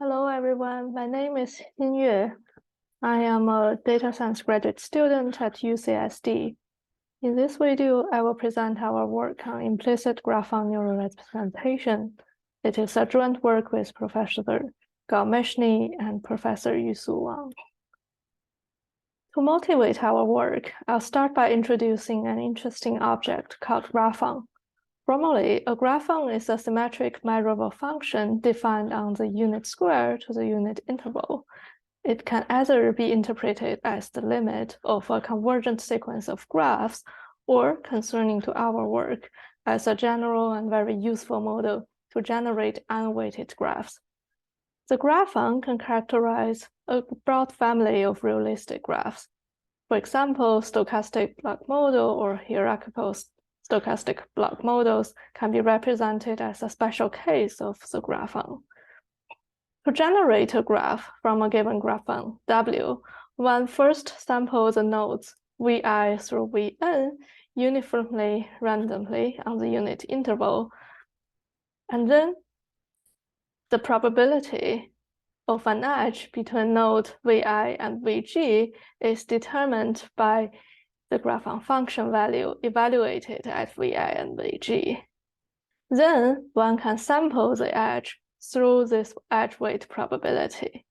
Hello, everyone. My name is Yue. I am a data science graduate student at UCSD. In this video, I will present our work on implicit graphon neural representation. It is a joint work with Professor Galmeshny and Professor Yusu Wang. To motivate our work, I'll start by introducing an interesting object called graphon. Formally, a graphon is a symmetric measurable function defined on the unit square to the unit interval. It can either be interpreted as the limit of a convergent sequence of graphs, or, concerning to our work, as a general and very useful model to generate unweighted graphs. The graphon can characterize a broad family of realistic graphs. For example, stochastic block model or hierarchical stochastic block models can be represented as a special case of the graphon. To generate a graph from a given graphon W, one first samples the nodes Vi through Vn uniformly randomly on the unit interval, and then the probability of an edge between node Vi and Vg is determined by the graphon function value evaluated at Vi and Vg. Then one can sample the edge through this edge weight probability.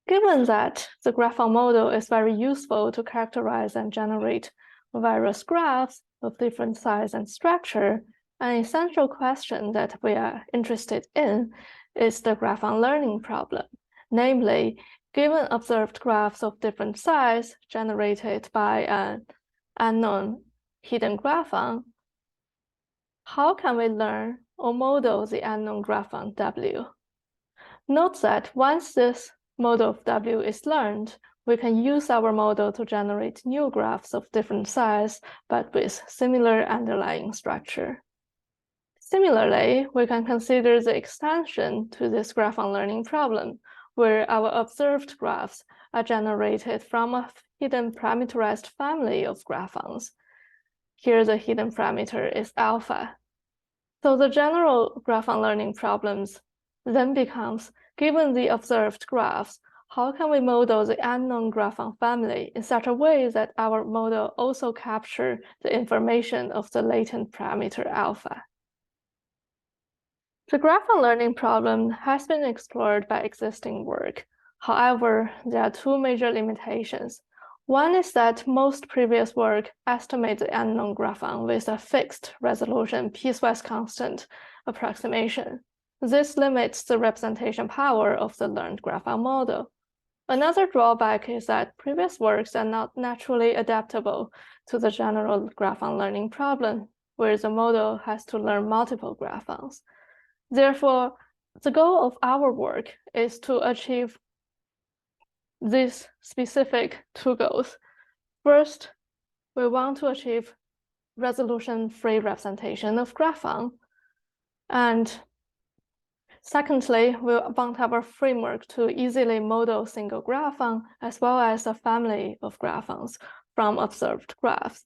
Given that the graphon model is very useful to characterize and generate various graphs of different size and structure, an essential question that we are interested in is the graphon learning problem. Namely, given observed graphs of different size generated by an unknown hidden graphon, how can we learn or model the unknown graphon W? Note that once this model of W is learned, we can use our model to generate new graphs of different size, but with similar underlying structure. Similarly, we can consider the extension to this graphon learning problem, where our observed graphs are generated from a hidden parameterized family of graphons. Here, the hidden parameter is alpha. So the general graphon learning problems then becomes, given the observed graphs, how can we model the unknown graphon family in such a way that our model also captures the information of the latent parameter alpha? The graphon learning problem has been explored by existing work. However, there are two major limitations. One is that most previous work estimates the unknown graphon with a fixed resolution piecewise constant approximation. This limits the representation power of the learned graphon model. Another drawback is that previous works are not naturally adaptable to the general graphon learning problem, where the model has to learn multiple graphons. Therefore, the goal of our work is to achieve these specific two goals. First, we want to achieve resolution-free representation of graphon. And secondly, we want our framework to easily model single graphon as well as a family of graphons from observed graphs.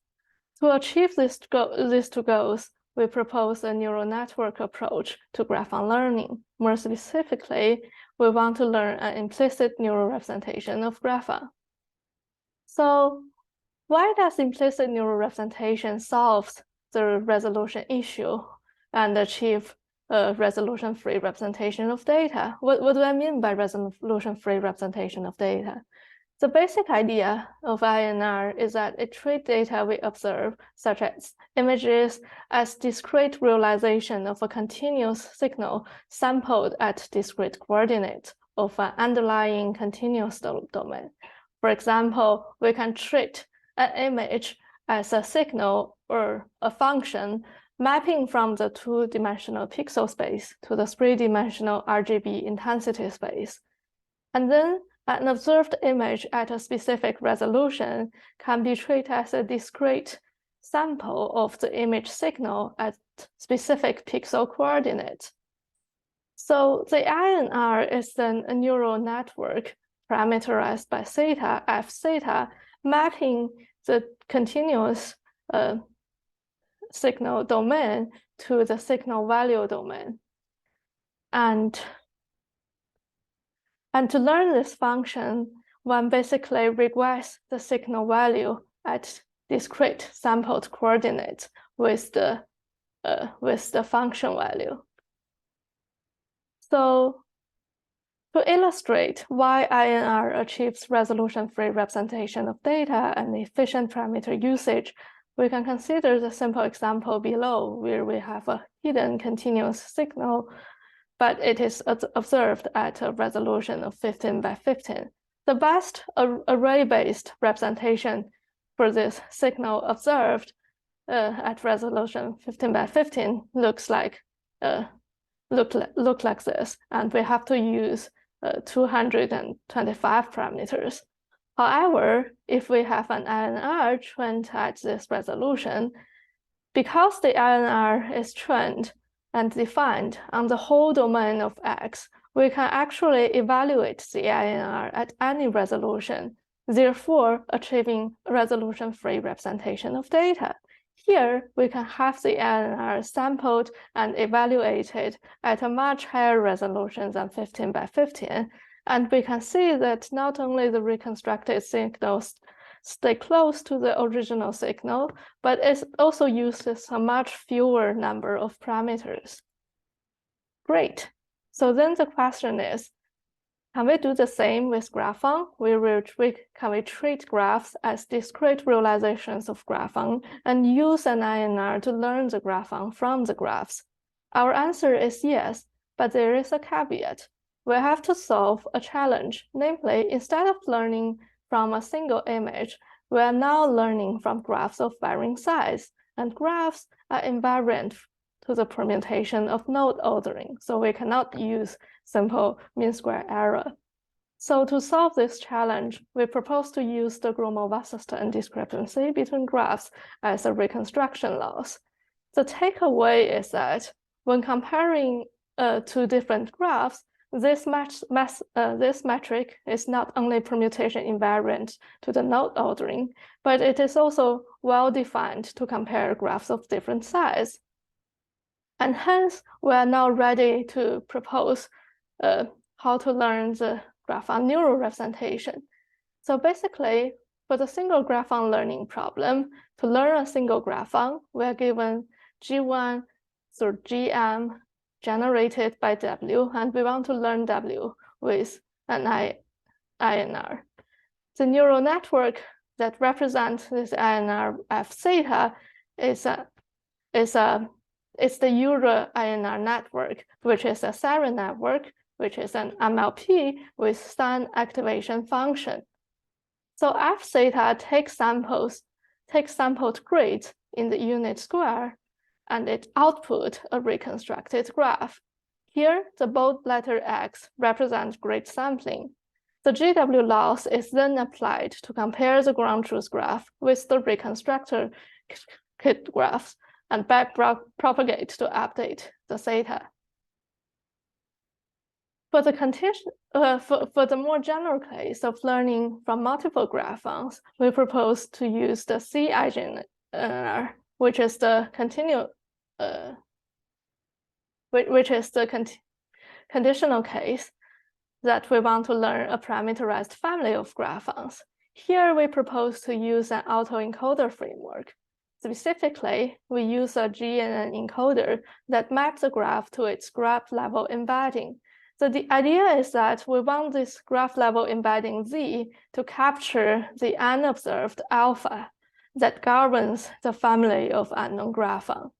To achieve these two goals, we propose a neural network approach to graphon learning. More specifically, we want to learn an implicit neural representation of graphon. So why does implicit neural representation solve the resolution issue and achieve a resolution-free representation of data? What do I mean by resolution-free representation of data? The basic idea of INR is that it treats data we observe, such as images, as discrete realization of a continuous signal sampled at discrete coordinates of an underlying continuous domain. For example, we can treat an image as a signal or a function mapping from the two-dimensional pixel space to the three-dimensional RGB intensity space. And then an observed image at a specific resolution can be treated as a discrete sample of the image signal at specific pixel coordinates. So the INR is then a neural network parameterized by theta, f theta, mapping the continuous signal domain to the signal value domain. And to learn this function, one basically regress the signal value at discrete sampled coordinates with the function value. So to illustrate why INR achieves resolution-free representation of data and efficient parameter usage, we can consider the simple example below, where we have a hidden continuous signal, but it is observed at a resolution of 15 by 15. The best array-based representation for this signal observed at resolution 15 by 15 looks like this, and we have to use 225 parameters. However, if we have an INR trained at this resolution, because the INR is trained and defined on the whole domain of X, we can actually evaluate the INR at any resolution, therefore achieving resolution-free representation of data. Here, we can have the INR sampled and evaluated at a much higher resolution than 15 by 15, and we can see that not only the reconstructed signals stay close to the original signal, but it also uses a much fewer number of parameters. Great. So then the question is, can we do the same with graphon? Can we treat graphs as discrete realizations of graphon and use an INR to learn the graphon from the graphs? Our answer is yes, but there is a caveat. We have to solve a challenge, namely, instead of learning from a single image, we are now learning from graphs of varying size, and graphs are invariant to the permutation of node ordering, so we cannot use simple mean square error. So to solve this challenge, we propose to use the Gromov-Wasserstein discrepancy between graphs as a reconstruction loss. The takeaway is that when comparing two different graphs, this metric is not only permutation invariant to the node ordering, but it is also well-defined to compare graphs of different size. And hence, we are now ready to propose how to learn the graphon neural representation. So basically, for the single graphon learning problem, to learn a single graphon, we are given G1 through GM generated by W, and we want to learn W with an INR. The neural network that represents this INR F theta is the Euro INR network, which is a Sarin network, which is an MLP with Stan activation function. So F theta takes sampled grids in the unit square, and it outputs a reconstructed graph. Here, the bold letter X represents grid sampling. The GW loss is then applied to compare the ground truth graph with the reconstructed graphs and back propagate to update the theta. For the more general case of learning from multiple graphons, we propose to use the C IGNR, which is the conditional case that we want to learn a parameterized family of graphons. Here, we propose to use an autoencoder framework. Specifically, we use a GNN encoder that maps the graph to its graph level embedding. So the idea is that we want this graph level embedding Z to capture the unobserved alpha that governs the family of unknown graphon.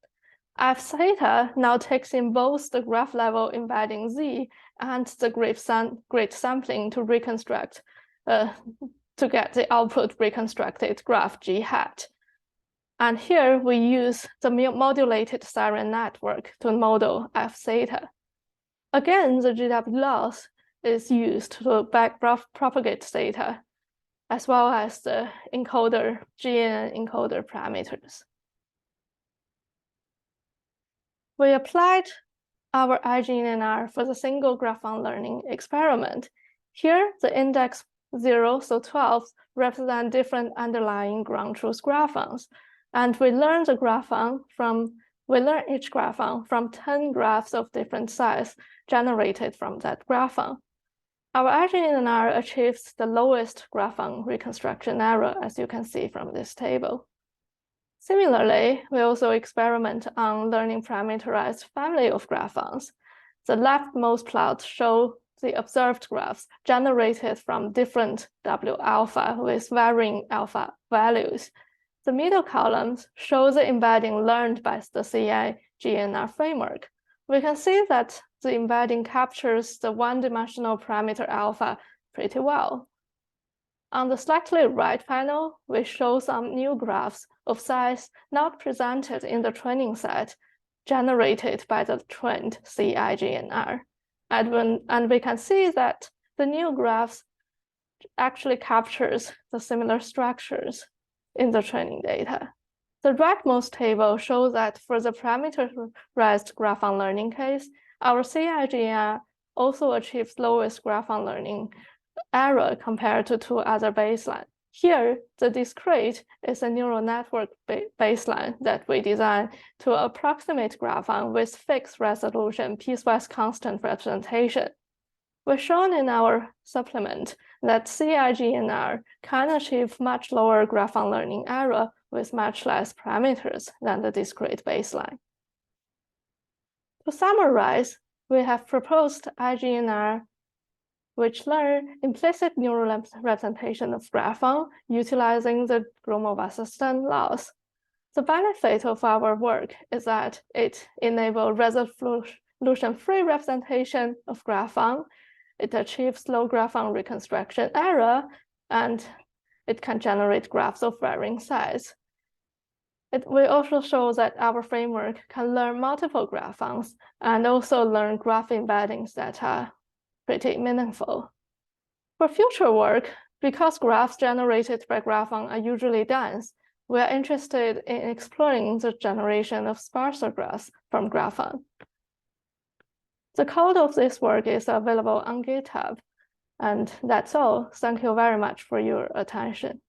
F theta now takes in both the graph level embedding Z and the grid sampling to reconstruct, to get the output reconstructed graph G hat. And here we use the modulated Sarin network to model F theta. Again, the GW loss is used to back propagate theta, as well as the encoder, GNN encoder parameters. We applied our IGNR for the single graphon learning experiment. Here, the index 0 to 12 represent different underlying ground truth graphons. And we learned the graphon from We learn each graphon from 10 graphs of different size generated from that graphon. Our IGNR achieves the lowest graphon reconstruction error, as you can see from this table. Similarly, we also experiment on learning parameterized family of graphons. The leftmost plots show the observed graphs generated from different W alpha with varying alpha values. The middle columns show the embedding learned by the CI-GNR framework. We can see that the embedding captures the one-dimensional parameter alpha pretty well. On the slightly right panel, we show some new graphs of size not presented in the training set, generated by the trained CI-GNR. And we can see that the new graphs actually captures the similar structures in the training data. The rightmost table shows that for the parameterized graphon learning case, our CI-GNR also achieves lowest graphon learning error compared to two other baselines. Here, the discrete is a neural network baseline that we designed to approximate graphon with fixed resolution, piecewise constant representation. We've shown in our supplement that CI-GNR can achieve much lower graphon learning error with much less parameters than the discrete baseline. To summarize, we have proposed IGNR, which learn implicit neural representation of graphon utilizing the Gromov-Wasserstein laws. The benefit of our work is that it enables resolution-free representation of graphon. It achieves low graphon reconstruction error, and it can generate graphs of varying size. We also show that our framework can learn multiple graphons and also learn graph embeddings that are pretty meaningful. For future work, because graphs generated by graphon are usually dense, we are interested in exploring the generation of sparser graphs from graphon. The code of this work is available on GitHub. And that's all. Thank you very much for your attention.